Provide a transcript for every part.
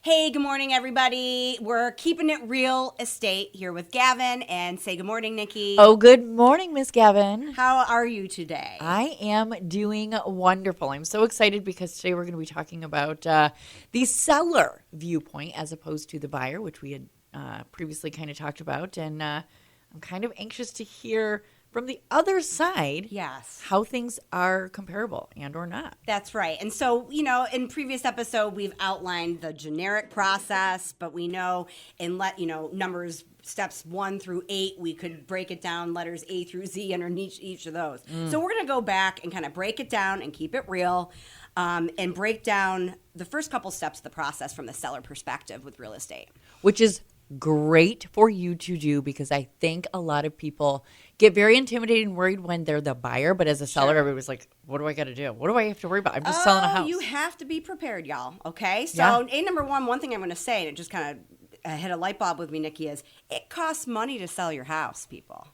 Hey, good morning, everybody. We're keeping it real estate here with Gavin, and say good morning, Nici. Oh, good morning, Miss Gavin. How are you today? I am doing wonderful. I'm so excited because today we're going to be talking about the seller viewpoint as opposed to the buyer, which we had previously kind of talked about. And I'm kind of anxious to hear from the other side, Yes. how things are comparable and or not. That's right. And so, in previous episode, we've outlined the generic process, but we know numbers steps 1 through 8, we could break it down letters A through Z underneath each of those. So we're going to go back and kind of break it down and keep it real, and break down the first couple steps of the process from the seller perspective with real estate. Which is great for you to do because I think a lot of people get very intimidated and worried when they're the buyer, but as a seller, everybody's like, what do I got to do? What do I have to worry about? I'm just selling a house. You have to be prepared, y'all, okay? So, number one thing I'm going to say, and it just kind of hit a light bulb with me, Nici, is it costs money to sell your house, people.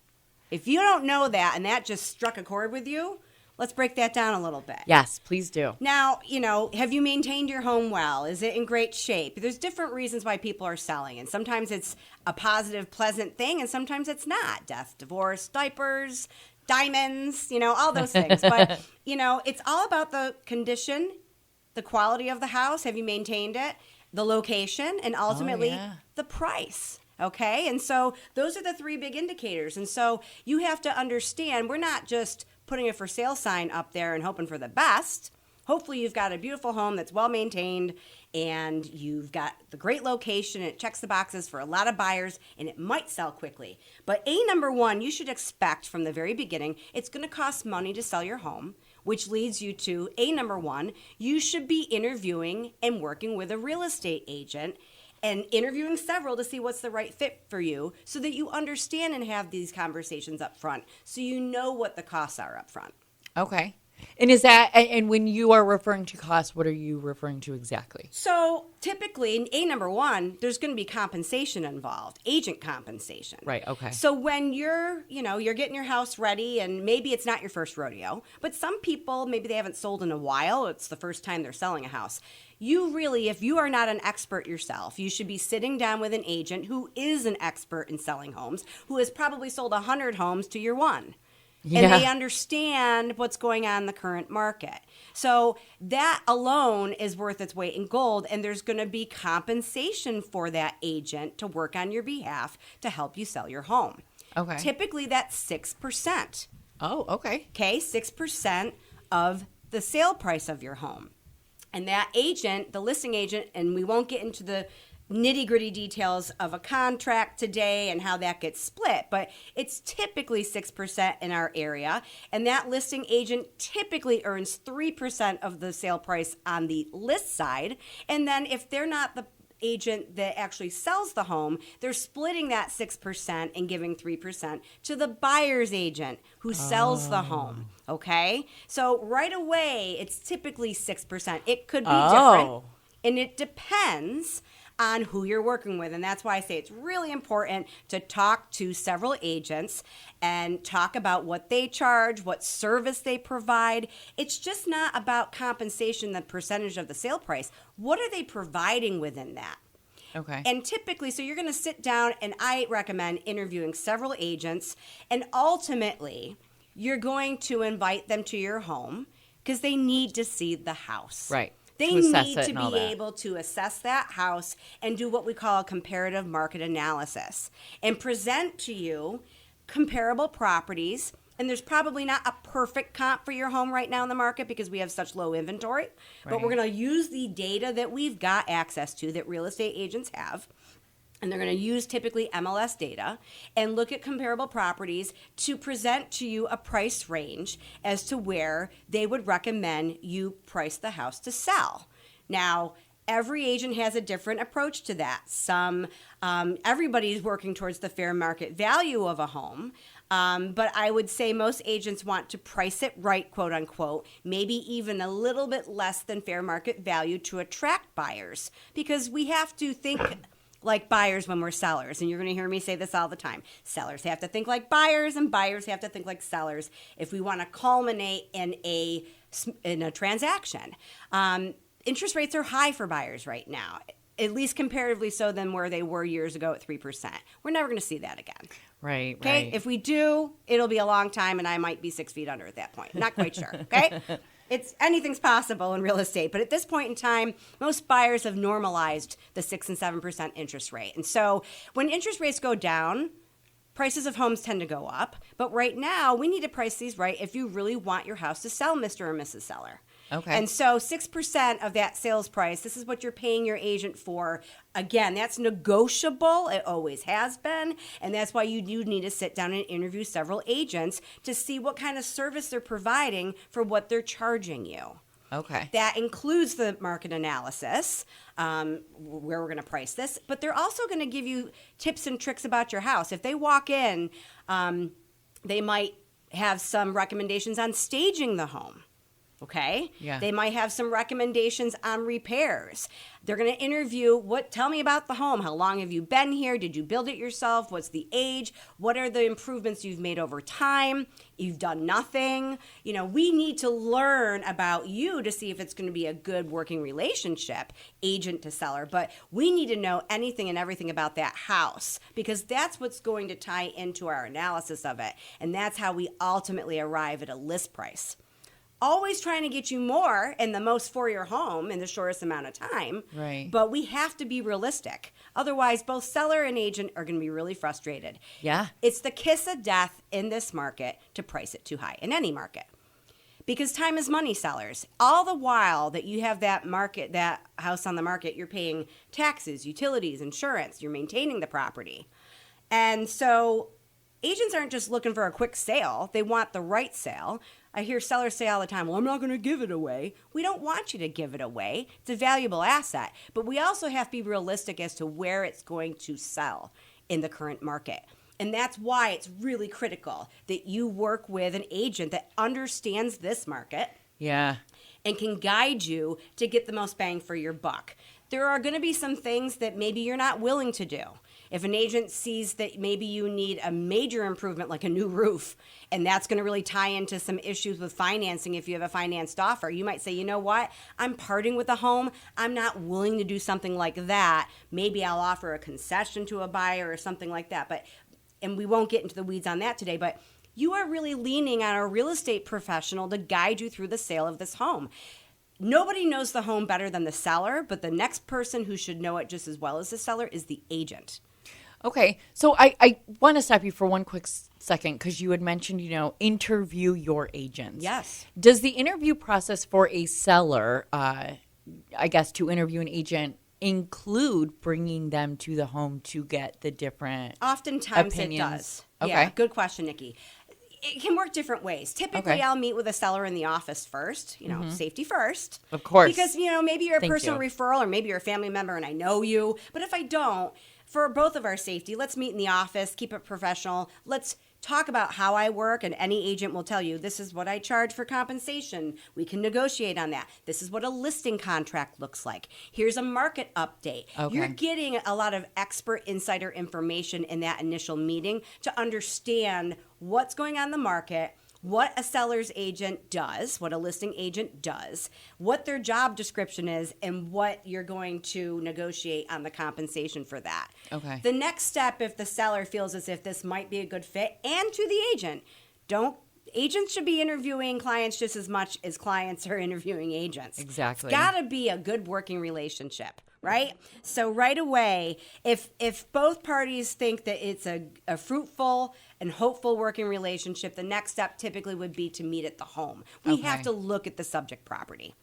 If you don't know that and that just struck a chord with you, let's break that down a little bit. Yes, please do. Now, have you maintained your home well? Is it in great shape? There's different reasons why people are selling, and sometimes it's a positive, pleasant thing, and sometimes it's not. Death, divorce, diapers, diamonds, all those things. But, it's all about the condition, the quality of the house. Have you maintained it? The location, and ultimately the price. Okay? And so those are the 3 big indicators. And so you have to understand, we're not just putting a for sale sign up there and hoping for the best. Hopefully you've got a beautiful home that's well maintained and you've got the great location. It checks the boxes for a lot of buyers and it might sell quickly. But number one, you should expect from the very beginning, it's going to cost money to sell your home, which leads you to number one, you should be interviewing and working with a real estate agent and interviewing several to see what's the right fit for you so that you understand and have these conversations up front so you know what the costs are up front. Okay. And is that, and when you are referring to costs, what are you referring to exactly? So typically in number one, there's going to be compensation involved, agent compensation. Right, okay. So when you're getting your house ready and maybe it's not your first rodeo, but some people, maybe they haven't sold in a while, it's the first time they're selling a house. You really, if you are not an expert yourself, you should be sitting down with an agent who is an expert in selling homes, who has probably sold 100 homes to your one. Yeah. And they understand what's going on in the current market. So that alone is worth its weight in gold, and there's going to be compensation for that agent to work on your behalf to help you sell your home. Okay. Typically, that's 6%. Oh, okay. Okay, 6% of the sale price of your home. And that agent, the listing agent, and we won't get into the nitty-gritty details of a contract today and how that gets split, but it's typically 6% in our area, and that listing agent typically earns 3% of the sale price on the list side, and then if they're not the agent that actually sells the home, they're splitting that 6% and giving 3% to the buyer's agent who sells the home. Okay? So right away, it's typically 6%. It could be different, and it depends on who you're working with. And that's why I say it's really important to talk to several agents and talk about what they charge, what service they provide. It's just not about compensation, the percentage of the sale price. What are they providing within that? Okay. And typically, so you're going to sit down, and I recommend interviewing several agents, and ultimately, you're going to invite them to your home because they need to see the house. Right. They need to be able to assess that house and do what we call a comparative market analysis and present to you comparable properties. And there's probably not a perfect comp for your home right now in the market because we have such low inventory. Right. But we're going to use the data that we've got access to that real estate agents have. And they're going to use typically MLS data and look at comparable properties to present to you a price range as to where they would recommend you price the house to sell. Now, every agent has a different approach to that. Everybody's working towards the fair market value of a home. But I would say most agents want to price it right, quote unquote, maybe even a little bit less than fair market value to attract buyers, because we have to think like buyers when we're sellers. And you're going to hear me say this all the time. Sellers have to think like buyers and buyers have to think like sellers if we want to culminate in a transaction. Interest rates are high for buyers right now. at least comparatively so than where they were years ago at 3%. We're never going to see that again. Right. Okay. Right. If we do, it'll be a long time and I might be 6 feet under at that point. Not quite sure. Okay. Anything's possible in real estate. But at this point in time, most buyers have normalized the 6 and 7% interest rate. And so when interest rates go down, prices of homes tend to go up. But right now, we need to price these right if you really want your house to sell, Mr. or Mrs. Seller. Okay. And so 6% of that sales price, this is what you're paying your agent for. Again, that's negotiable. It always has been. And that's why you do need to sit down and interview several agents to see what kind of service they're providing for what they're charging you. Okay. That includes the market analysis, where we're going to price this, but they're also going to give you tips and tricks about your house. If they walk in, they might have some recommendations on staging the home. Okay? Yeah. They might have some recommendations on repairs. They're going to interview, tell me about the home. How long have you been here? Did you build it yourself? What's the age? What are the improvements you've made over time? You've done nothing. We need to learn about you to see if it's going to be a good working relationship, agent to seller. But we need to know anything and everything about that house because that's what's going to tie into our analysis of it. And that's how we ultimately arrive at a list price. Always trying to get you more and the most for your home in the shortest amount of time. Right. But we have to be realistic. Otherwise, both seller and agent are going to be really frustrated. Yeah. It's the kiss of death in this market to price it too high, in any market. Because time is money, sellers. All the while that you have that house on the market, you're paying taxes, utilities, insurance, you're maintaining the property. And so agents aren't just looking for a quick sale. They want the right sale. I hear sellers say all the time, well, I'm not going to give it away. We don't want you to give it away. It's a valuable asset. But we also have to be realistic as to where it's going to sell in the current market. And that's why it's really critical that you work with an agent that understands this market. Yeah. And can guide you to get the most bang for your buck. There are going to be some things that maybe you're not willing to do. If an agent sees that maybe you need a major improvement like a new roof, and that's going to really tie into some issues with financing if you have a financed offer, you might say, you know what, I'm parting with a home. I'm not willing to do something like that. Maybe I'll offer a concession to a buyer or something like that. And we won't get into the weeds on that today, but you are really leaning on a real estate professional to guide you through the sale of this home. Nobody knows the home better than the seller, but the next person who should know it just as well as the seller is the agent. Okay, so I want to stop you for one quick second because you had mentioned, interview your agents. Yes. Does the interview process for a seller, I guess, to interview an agent include bringing them to the home to get the different Oftentimes opinions? It does. Okay. Yeah, good question, Nici. It can work different ways. Typically, Okay. I'll meet with a seller in the office first, safety first. Of course. Because, maybe you're a Thank personal you. referral or maybe you're a family member and I know you. But if I don't, for both of our safety, let's meet in the office, keep it professional. Let's talk about how I work, and any agent will tell you, this is what I charge for compensation. We can negotiate on that. This is what a listing contract looks like. Here's a market update. Okay. You're getting a lot of expert insider information in that initial meeting to understand what's going on in the market, what a seller's agent does, what a listing agent does, what their job description is, and what you're going to negotiate on the compensation for that. Okay. The next step, if the seller feels as if this might be a good fit, and to the agent, agents should be interviewing clients just as much as clients are interviewing agents. Exactly. It's got to be a good working relationship, right? So right away, if both parties think that it's a fruitful and hopeful working relationship, the next step typically would be to meet at the home. We have Okay. to look at the subject property.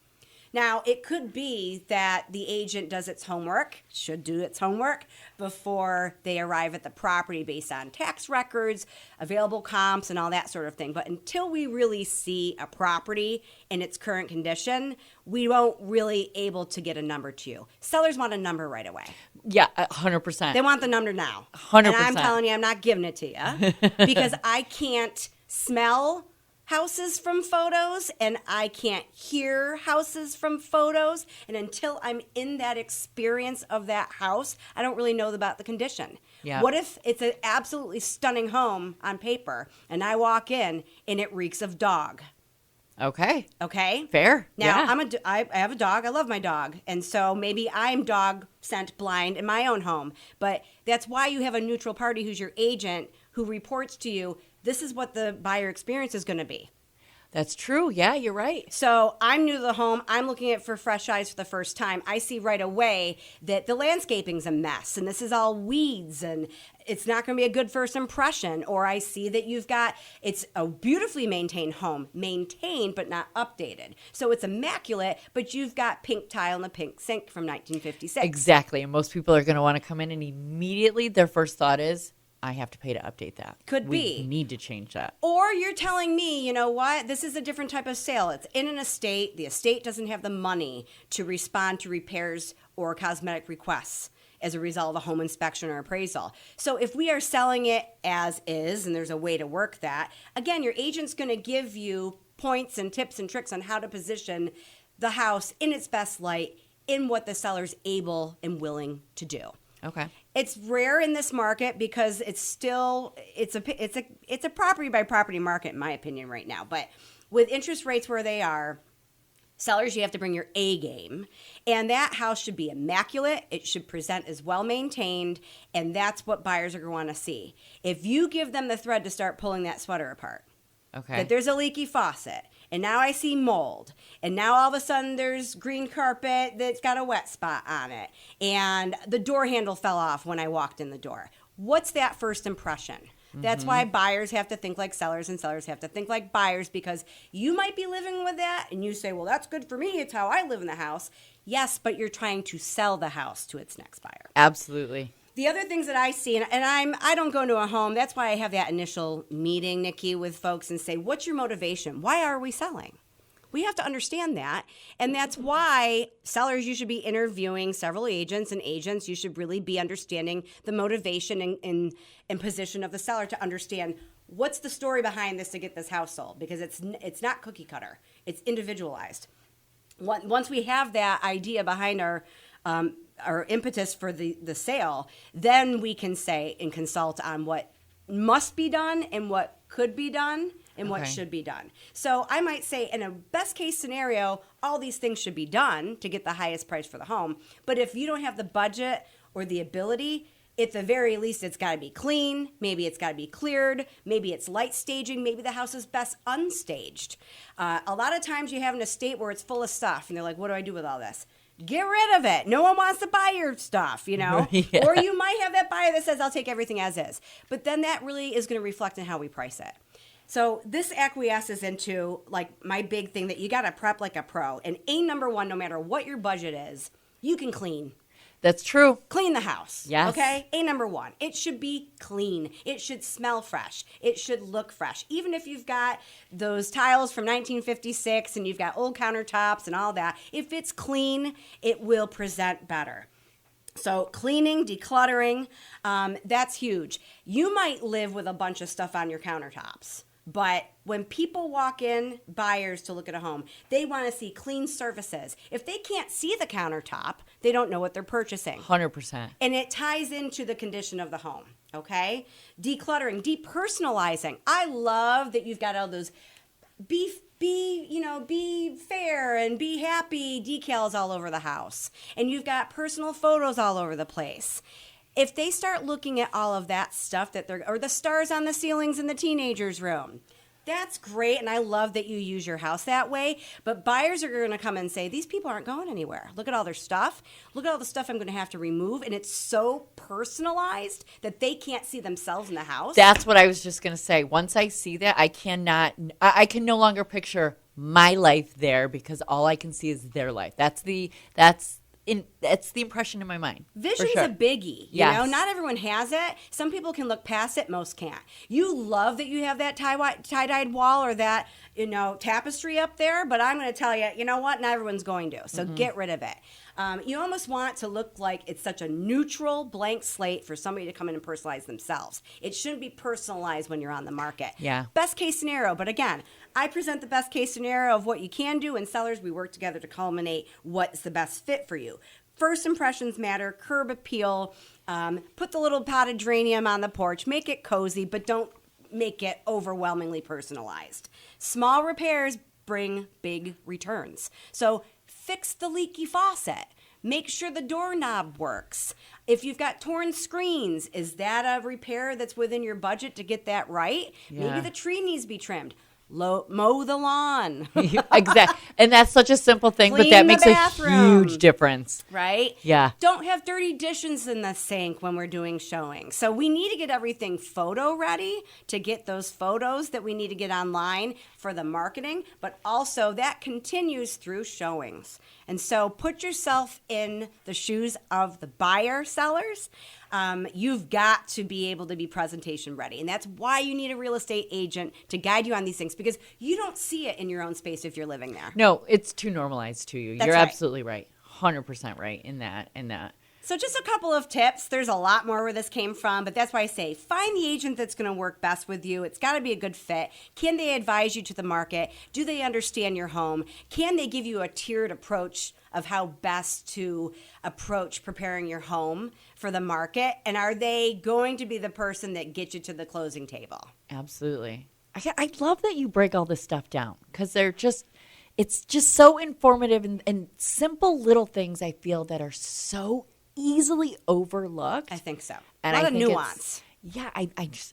Now, it could be that the agent does its homework, should do its homework, before they arrive at the property based on tax records, available comps, and all that sort of thing. But until we really see a property in its current condition, we won't really able to get a number to you. Sellers want a number right away. Yeah, 100%. They want the number now. 100%. And I'm telling you, I'm not giving it to you because I can't smell houses from photos and I can't hear houses from photos. And until I'm in that experience of that house, I don't really know about the condition. Yeah. What if it's an absolutely stunning home on paper and I walk in and it reeks of dog? Okay. Okay? Fair. Now, yeah. I have a dog. I love my dog. And so maybe I'm dog scent blind in my own home. But that's why you have a neutral party who's your agent who reports to you, this is what the buyer experience is going to be. That's true. Yeah, you're right. So I'm new to the home. I'm looking at it for fresh eyes for the first time. I see right away that the landscaping's a mess and this is all weeds and it's not going to be a good first impression. Or I see that it's a beautifully maintained home, maintained but not updated. So it's immaculate, but you've got pink tile and a pink sink from 1956. Exactly. And most people are going to want to come in and immediately their first thought is, I have to pay to update that. We need to change that. Or you're telling me, you know what, this is a different type of sale. It's in an estate. The estate doesn't have the money to respond to repairs or cosmetic requests as a result of a home inspection or appraisal. So if we are selling it as is, and there's a way to work that, again, your agent's going to give you points and tips and tricks on how to position the house in its best light in what the seller's able and willing to do. Okay. It's rare in this market because it's a property by property market in my opinion right now. But with interest rates where they are, sellers, you have to bring your A game. And that house should be immaculate. It should present as well maintained. And that's what buyers are going to want to see. If you give them the thread to start pulling that sweater apart, Okay. that there's a leaky faucet, and now I see mold, and now all of a sudden there's green carpet that's got a wet spot on it, and the door handle fell off when I walked in the door. What's that first impression? That's why buyers have to think like sellers and sellers have to think like buyers, because you might be living with that and you say, well, that's good for me. It's how I live in the house. Yes, but you're trying to sell the house to its next buyer. Absolutely. The other things that I see, and I don't go into a home. That's why I have that initial meeting, Nici, with folks and say, what's your motivation? Why are we selling? We have to understand that. And that's why sellers, you should be interviewing several agents, and agents, you should really be understanding the motivation and position of the seller to understand what's the story behind this to get this house sold, because it's not cookie cutter. It's individualized. Once we have that idea behind our impetus for the sale, then we can say and consult on what must be done and what could be done and what should be done. So I might say in a best case scenario, all these things should be done to get the highest price for the home. But if you don't have the budget or the ability, at the very least, it's got to be clean. Maybe it's got to be cleared. Maybe it's light staging. Maybe the house is best unstaged. A lot of times you have an estate where it's full of stuff and they're like, what do I do with all this? Get rid of it. No one wants to buy your stuff, you know? Yeah. Or you might have that buyer that says, I'll take everything as is. But then that really is going to reflect in how we price it. So this acquiesces into, like, my big thing that you got to prep like a pro. And number one, no matter what your budget is, you can clean. That's true. Clean the house. Yes. Okay? number one, it should be clean. It should smell fresh. It should look fresh. Even if you've got those tiles from 1956 and you've got old countertops and all that, if it's clean, it will present better. So cleaning, decluttering, that's huge. You might live with a bunch of stuff on your countertops. But when people walk in, buyers to look at a home, they want to see clean surfaces. If they can't see the countertop, they don't know what they're purchasing. 100%. And it ties into the condition of the home, okay? Decluttering, depersonalizing. I love that you've got all those be fair and be happy decals all over the house. And you've got personal photos all over the place. If they start looking at all of that stuff or the stars on the ceilings in the teenager's room, that's great. And I love that you use your house that way. But buyers are going to come and say, these people aren't going anywhere. Look at all their stuff. Look at all the stuff I'm going to have to remove. And it's so personalized that they can't see themselves in the house. That's what I was just going to say. Once I see that, I can no longer picture my life there because all I can see is their life. That's the impression in my mind. Vision's a biggie. You know, not everyone has it. Some people can look past it. Most can't. You love that you have that tie-dyed wall or that, tapestry up there. But I'm going to tell you, you know what? Not everyone's going to. So get rid of it. You almost want it to look like it's such a neutral blank slate for somebody to come in and personalize themselves. It shouldn't be personalized when you're on the market. Yeah. Best case scenario. But again, I present the best case scenario of what you can do, and sellers, we work together to culminate what's the best fit for you. First impressions matter, curb appeal, put the little potted geranium on the porch, make it cozy, but don't make it overwhelmingly personalized. Small repairs, bring big returns. So fix the leaky faucet. Make sure the doorknob works. If you've got torn screens, is that a repair that's within your budget to get that right? Yeah. Maybe the tree needs to be trimmed. Mow the lawn. Exactly. And that's such a simple thing, but Clean that the makes bathroom. a huge difference. Right? Yeah. Don't have dirty dishes in the sink when we're doing showings. So we need to get everything photo ready to get those photos that we need to get online for the marketing, but also that continues through showings. And so put yourself in the shoes of the buyer sellers. You've got to be able to be presentation ready. And that's why you need a real estate agent to guide you on these things, because you don't see it in your own space if you're living there. No, it's too normalized to you. That's You're right. absolutely right. 100% right in that. So just a couple of tips. There's a lot more where this came from, but that's why I say find the agent that's going to work best with you. It's got to be a good fit. Can they advise you to the market? Do they understand your home? Can they give you a tiered approach of how best to approach preparing your home for the market? And are they going to be the person that gets you to the closing table? Absolutely. I love that you break all this stuff down, because it's just so informative and simple little things I feel that are so easily overlooked. I think so. And a lot I of think nuance.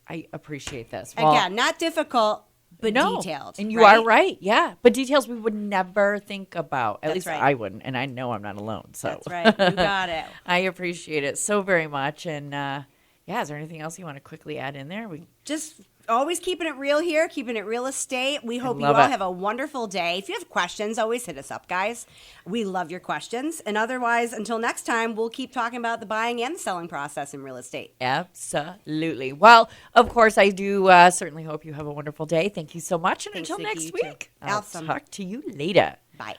I appreciate this. Again, not difficult, but detailed. And you are right. Yeah. But details we would never think about. At That's least right. I wouldn't. And I know I'm not alone. So That's right. You got it. I appreciate it so very much. And is there anything else you want to quickly add in there? Just always keeping it real here, keeping it real estate. We hope you all love it. have a wonderful day. If you have questions, always hit us up, guys. We love your questions. And otherwise, until next time, we'll keep talking about the buying and the selling process in real estate. Absolutely. Well, of course, I do certainly hope you have a wonderful day. Thank you so much. And Thanks, until Nici, next you too. week, I'll Awesome. talk to you later. Bye.